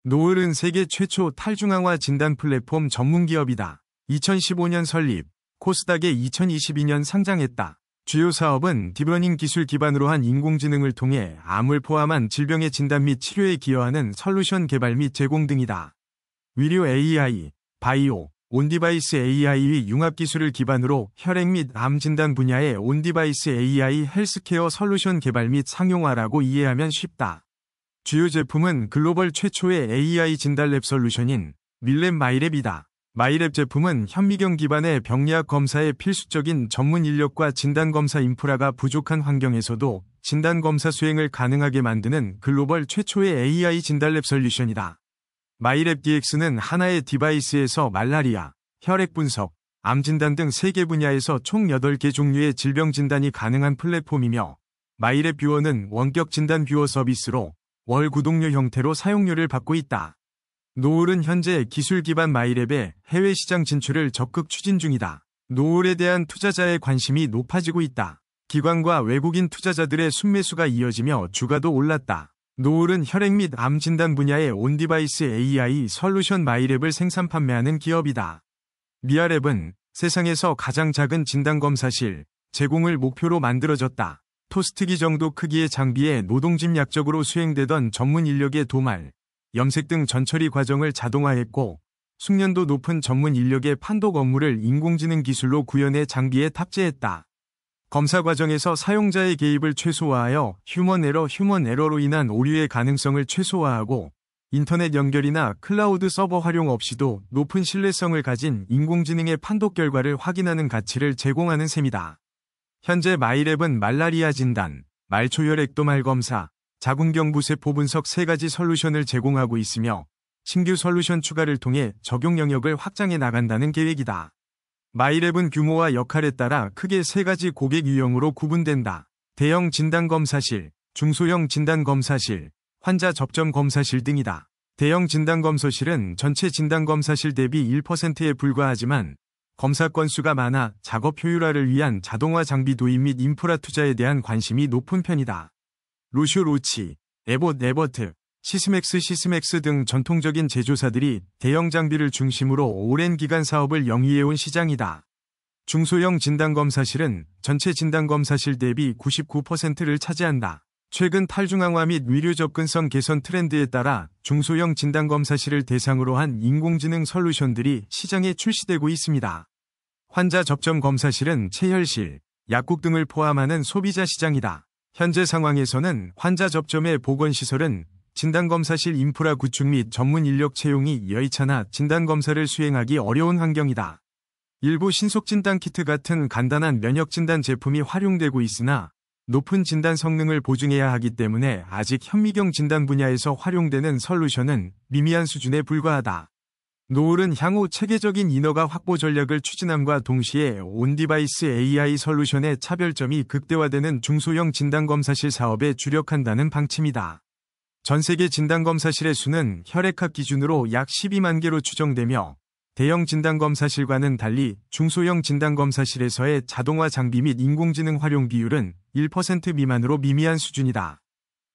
노을은 세계 최초 탈중앙화 진단 플랫폼 전문 기업이다. 2015년 설립, 코스닥에 2022년 상장했다. 주요 사업은 딥러닝 기술 기반으로 한 인공지능을 통해 암을 포함한 질병의 진단 및 치료에 기여하는 솔루션 개발 및 제공 등이다. 의료 AI, 바이오, 온디바이스 AI의 융합 기술을 기반으로 혈액 및 암 진단 분야의 온디바이스 AI 헬스케어 솔루션 개발 및 상용화라고 이해하면 쉽다. 주요 제품은 글로벌 최초의 AI 진단랩 솔루션인 밀랩 마이랩이다. 마이랩 제품은 현미경 기반의 병리학 검사에 필수적인 전문 인력과 진단검사 인프라가 부족한 환경에서도 진단검사 수행을 가능하게 만드는 글로벌 최초의 AI 진단랩 솔루션이다. 마이랩 DX는 하나의 디바이스에서 말라리아, 혈액 분석, 암 진단 등 3개 분야에서 총 8개 종류의 질병 진단이 가능한 플랫폼이며, 마이랩 뷰어는 원격 진단 뷰어 서비스로 월 구독료 형태로 사용료를 받고 있다. 노을은 현재 기술 기반 마이랩의 해외 시장 진출을 적극 추진 중이다. 노을에 대한 투자자의 관심이 높아지고 있다. 기관과 외국인 투자자들의 순매수가 이어지며 주가도 올랐다. 노을은 혈액 및 암 진단 분야의 온디바이스 AI 솔루션 마이랩을 생산 판매하는 기업이다. 미아랩은 세상에서 가장 작은 진단검사실 제공을 목표로 만들어졌다. 토스트기 정도 크기의 장비에 노동집약적으로 수행되던 전문 인력의 도말, 염색 등 전처리 과정을 자동화했고, 숙련도 높은 전문 인력의 판독 업무를 인공지능 기술로 구현해 장비에 탑재했다. 검사 과정에서 사용자의 개입을 최소화하여 휴먼 에러로 인한 오류의 가능성을 최소화하고, 인터넷 연결이나 클라우드 서버 활용 없이도 높은 신뢰성을 가진 인공지능의 판독 결과를 확인하는 가치를 제공하는 셈이다. 현재 마이랩은 말라리아 진단, 말초혈액도말 검사, 자궁경부세포 분석 3가지 솔루션을 제공하고 있으며 신규 솔루션 추가를 통해 적용 영역을 확장해 나간다는 계획이다. 마이랩은 규모와 역할에 따라 크게 3가지 고객 유형으로 구분된다. 대형 진단검사실, 중소형 진단검사실, 환자 접점 검사실 등이다. 대형 진단검사실은 전체 진단검사실 대비 1%에 불과하지만 검사 건수가 많아 작업 효율화를 위한 자동화 장비 도입 및 인프라 투자에 대한 관심이 높은 편이다. 로슈로치, 에버트, 시스맥스 등 전통적인 제조사들이 대형 장비를 중심으로 오랜 기간 사업을 영위해온 시장이다. 중소형 진단검사실은 전체 진단검사실 대비 99%를 차지한다. 최근 탈중앙화 및 의료 접근성 개선 트렌드에 따라 중소형 진단검사실을 대상으로 한 인공지능 솔루션들이 시장에 출시되고 있습니다. 환자 접점 검사실은 체혈실, 약국 등을 포함하는 소비자 시장이다. 현재 상황에서는 환자 접점의 보건시설은 진단검사실 인프라 구축 및 전문 인력 채용이 여의찮아 진단검사를 수행하기 어려운 환경이다. 일부 신속진단 키트 같은 간단한 면역진단 제품이 활용되고 있으나 높은 진단 성능을 보증해야 하기 때문에 아직 현미경 진단 분야에서 활용되는 솔루션은 미미한 수준에 불과하다. 노을은 향후 체계적인 인허가 확보 전략을 추진함과 동시에 온디바이스 AI 솔루션의 차별점이 극대화되는 중소형 진단검사실 사업에 주력한다는 방침이다. 전 세계 진단검사실의 수는 혈액학 기준으로 약 12만 개로 추정되며 대형 진단검사실과는 달리 중소형 진단검사실에서의 자동화 장비 및 인공지능 활용 비율은 1% 미만으로 미미한 수준이다.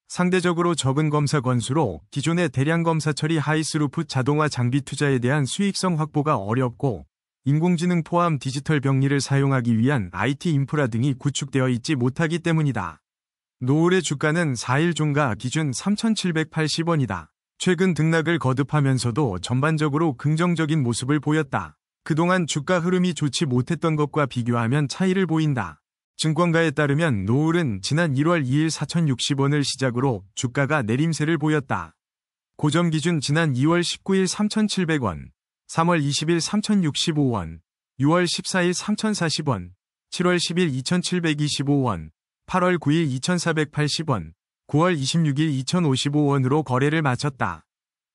상대적으로 적은 검사 건수로 기존의 대량 검사 처리 하이스루풋 자동화 장비 투자에 대한 수익성 확보가 어렵고 인공지능 포함 디지털 병리를 사용하기 위한 IT 인프라 등이 구축되어 있지 못하기 때문이다. 노을의 주가는 4일 종가 기준 3,780원이다. 최근 등락을 거듭하면서도 전반적으로 긍정적인 모습을 보였다. 그동안 주가 흐름이 좋지 못했던 것과 비교하면 차이를 보인다. 증권가에 따르면 노을은 지난 1월 2일 4,060원을 시작으로 주가가 내림세를 보였다. 고점 기준 지난 2월 19일 3,700원, 3월 20일 3,065원, 6월 14일 3,040원, 7월 10일 2,725원, 8월 9일 2,480원, 9월 26일 2,055원으로 거래를 마쳤다.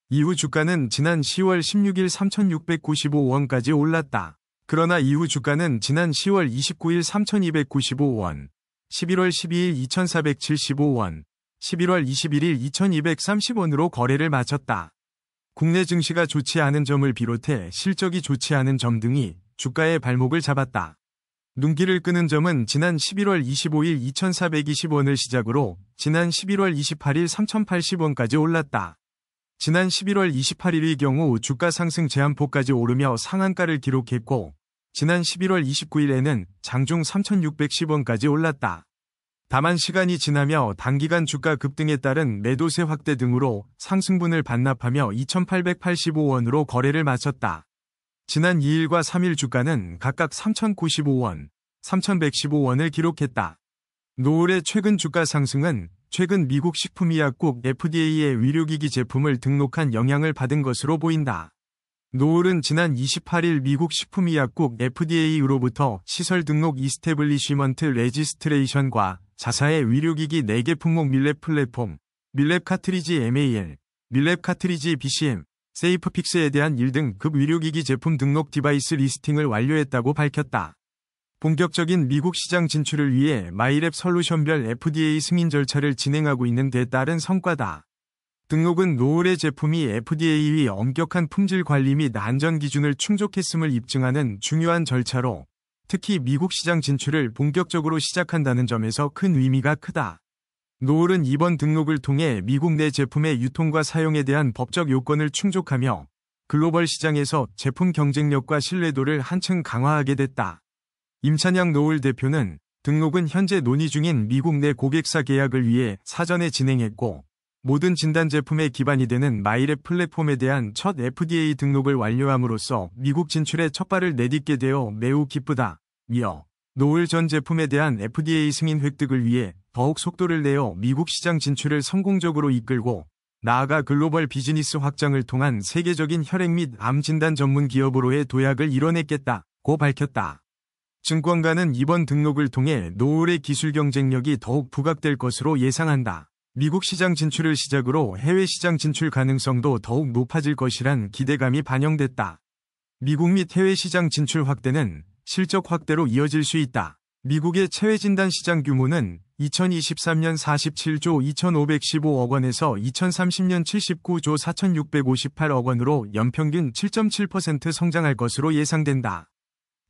이후 주가는 지난 10월 16일 3,695원까지 올랐다. 그러나 이후 주가는 지난 10월 29일 3,295원, 11월 12일 2,475원, 11월 21일 2,230원으로 거래를 마쳤다. 국내 증시가 좋지 않은 점을 비롯해 실적이 좋지 않은 점 등이 주가의 발목을 잡았다. 눈길을 끄는 점은 지난 11월 25일 2,420원을 시작으로 지난 11월 28일 3,080원까지 올랐다. 지난 11월 28일의 경우 주가 상승 제한폭까지 오르며 상한가를 기록했고 지난 11월 29일에는 장중 3,610원까지 올랐다. 다만 시간이 지나며 단기간 주가 급등에 따른 매도세 확대 등으로 상승분을 반납하며 2,885원으로 거래를 마쳤다. 지난 2일과 3일 주가는 각각 3,095원, 3,115원을 기록했다. 노을의 최근 주가 상승은 최근 미국 식품의약국 FDA의 의료기기 제품을 등록한 영향을 받은 것으로 보인다. 노을은 지난 28일 미국 식품의약국 FDA로부터 시설 등록 이스태블리시먼트 레지스트레이션과 자사의 의료기기 4개 품목 밀랩 플랫폼, 밀랩 카트리지 MAL, 밀랩 카트리지 BCM, 세이프픽스에 대한 1등급 의료기기 제품 등록 디바이스 리스팅을 완료했다고 밝혔다. 본격적인 미국 시장 진출을 위해 마이랩 솔루션별 FDA 승인 절차를 진행하고 있는 데 따른 성과다. 등록은 노을의 제품이 FDA의 엄격한 품질 관리 및 안전 기준을 충족했음을 입증하는 중요한 절차로 특히 미국 시장 진출을 본격적으로 시작한다는 점에서 큰 의미가 크다. 노을은 이번 등록을 통해 미국 내 제품의 유통과 사용에 대한 법적 요건을 충족하며 글로벌 시장에서 제품 경쟁력과 신뢰도를 한층 강화하게 됐다. 임찬양 노을 대표는 등록은 현재 논의 중인 미국 내 고객사 계약을 위해 사전에 진행했고 모든 진단 제품의 기반이 되는 마이랩 플랫폼에 대한 첫 FDA 등록을 완료함으로써 미국 진출에 첫발을 내딛게 되어 매우 기쁘다. 이어 노을 전 제품에 대한 FDA 승인 획득을 위해 더욱 속도를 내어 미국 시장 진출을 성공적으로 이끌고 나아가 글로벌 비즈니스 확장을 통한 세계적인 혈액 및 암 진단 전문 기업으로의 도약을 이뤄냈겠다고 밝혔다. 증권가는 이번 등록을 통해 노을의 기술 경쟁력이 더욱 부각될 것으로 예상한다. 미국 시장 진출을 시작으로 해외 시장 진출 가능성도 더욱 높아질 것이란 기대감이 반영됐다. 미국 및 해외 시장 진출 확대는 실적 확대로 이어질 수 있다. 미국의 체외진단 시장 규모는 2023년 47조 2,515억 원에서 2030년 79조 4,658억 원으로 연평균 7.7% 성장할 것으로 예상된다.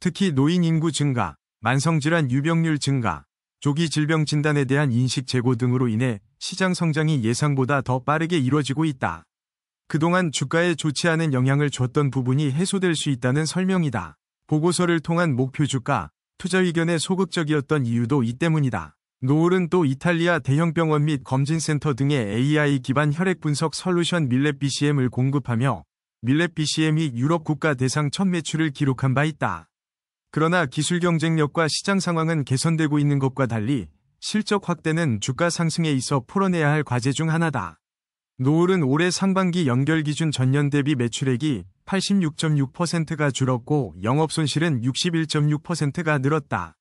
특히 노인 인구 증가, 만성질환 유병률 증가, 조기 질병 진단에 대한 인식 제고 등으로 인해 시장 성장이 예상보다 더 빠르게 이뤄지고 있다. 그동안 주가에 좋지 않은 영향을 줬던 부분이 해소될 수 있다는 설명이다. 보고서를 통한 목표 주가, 투자 의견에 소극적이었던 이유도 이 때문이다. 노을은 또 이탈리아 대형 병원 및 검진센터 등의 AI 기반 혈액 분석 솔루션 밀랩 BCM을 공급하며 밀랩 BCM이 유럽 국가 대상 첫 매출을 기록한 바 있다. 그러나 기술 경쟁력과 시장 상황은 개선되고 있는 것과 달리 실적 확대는 주가 상승에 있어 풀어내야 할 과제 중 하나다. 노을은 올해 상반기 연결 기준 전년 대비 매출액이 86.6%가 줄었고 영업손실은 61.6%가 늘었다.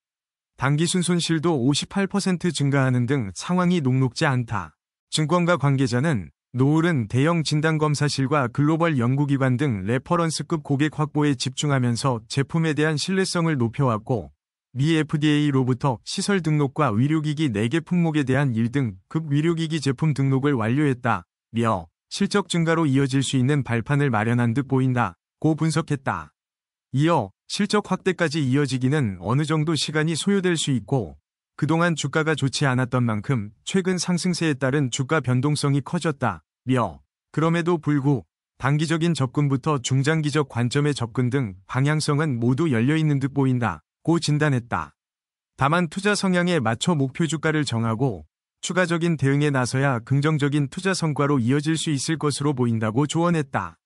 당기순 손실도 58% 증가하는 등 상황이 녹록지 않다. 증권가 관계자는 노을은 대형 진단검사실과 글로벌 연구기관 등 레퍼런스급 고객 확보에 집중하면서 제품에 대한 신뢰성을 높여왔고 미 FDA로부터 시설 등록과 의료기기 4개 품목에 대한 1등급 의료기기 제품 등록을 완료했다며 실적 증가로 이어질 수 있는 발판을 마련한 듯 보인다고 분석했다. 이어 실적 확대까지 이어지기는 어느 정도 시간이 소요될 수 있고 그동안 주가가 좋지 않았던 만큼 최근 상승세에 따른 주가 변동성이 커졌다며 그럼에도 불구 단기적인 접근부터 중장기적 관점의 접근 등 방향성은 모두 열려있는 듯 보인다고 진단했다. 다만 투자 성향에 맞춰 목표 주가를 정하고 추가적인 대응에 나서야 긍정적인 투자 성과로 이어질 수 있을 것으로 보인다고 조언했다.